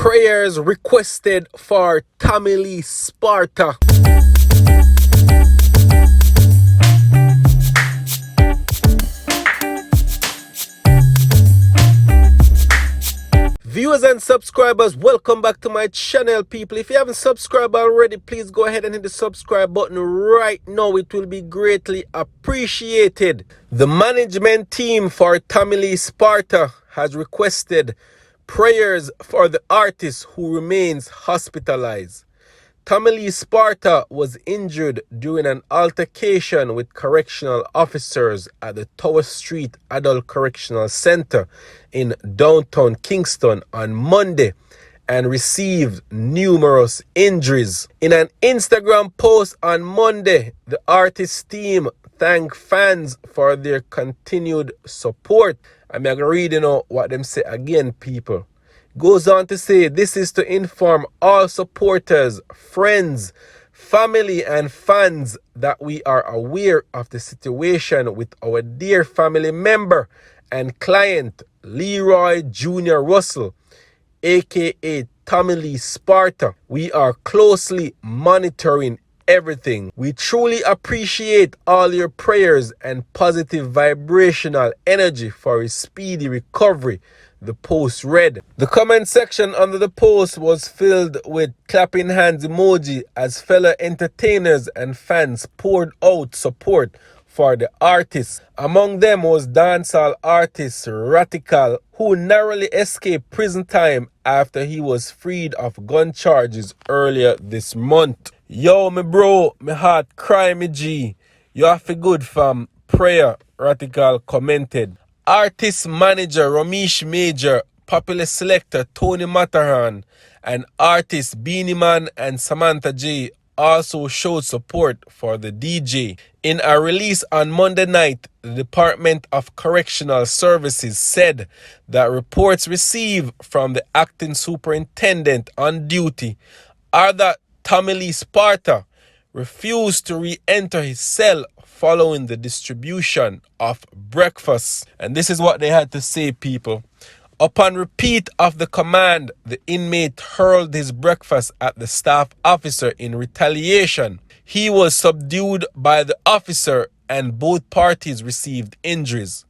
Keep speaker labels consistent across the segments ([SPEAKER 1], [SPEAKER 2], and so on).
[SPEAKER 1] Prayers requested for Lee Sparta. Viewers and subscribers, welcome back to my channel, people. If you haven't subscribed already, please go ahead and hit the subscribe button right now. It will be greatly appreciated. The management team for Lee Sparta has requested prayers for the artist who remains hospitalized. Lee Sparta was injured during an altercation with correctional officers at the Tower Street Adult Correctional Center in downtown Kingston on Monday and received numerous injuries. In an Instagram post on Monday, the artist's team thanked fans for their continued support. I'm going to read what them say again, people. Goes on to say, this is to inform all supporters, friends, family and fans that we are aware of the situation with our dear family member and client Leroy Jr. Russell, aka Lee Sparta. We are closely monitoring everything. We truly appreciate all your prayers and positive vibrational energy for his speedy recovery, the post read. The comment section under the post was filled with clapping hands emoji as fellow entertainers and fans poured out support for the artist. Among them was dancehall artist Radical, who narrowly escaped prison time after he was freed of gun charges earlier this month. Yo, me bro, me heart cry, me G. You have a good fam. Prayer, Radical commented. Artist manager Ramesh Major, popular selector Tony Matterhorn, and artists Beanie Man and Samantha J also showed support for the DJ. In a release on Monday night, the Department of Correctional Services said that reports received from the acting superintendent on duty are that Lee Sparta refused to re-enter his cell following the distribution of breakfast. And this is what they had to say, people. Upon repeat of the command, the inmate hurled his breakfast at the staff officer in retaliation. He was subdued by the officer and both parties received injuries.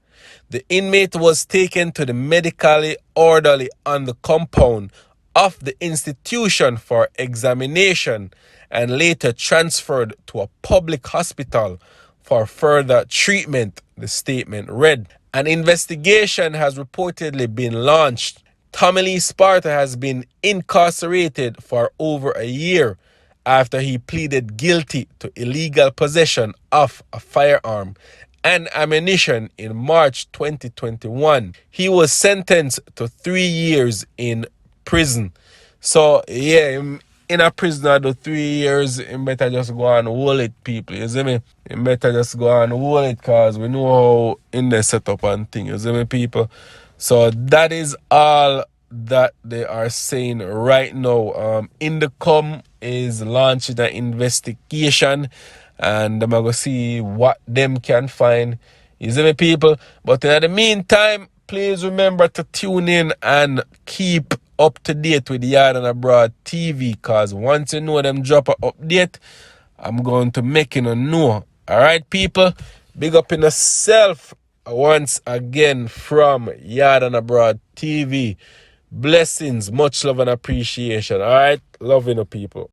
[SPEAKER 1] The inmate was taken to the medically orderly on the compound of the institution for examination and later transferred to a public hospital for further treatment, the statement read. An investigation has reportedly been launched. Lee Sparta has been incarcerated for over a year after he pleaded guilty to illegal possession of a firearm and ammunition in March 2021. He was sentenced to 3 years in prison. So, yeah, in a prison I do 3 years, you better just go and hold it, people, you see me? You better just go and hold it, because we know how in the setup and thing, you see me, people? So that is all that they are saying right now. Indicom is launching an investigation and I'm going to see what them can find, you see me, people? But in the meantime, please remember to tune in and keep up to date with Yard and Abroad TV, because once you know them drop an update, I'm going to make you know. Alright, people? Big up in yourself once again from Yard and Abroad TV. Blessings, much love and appreciation. Alright? Love you, people.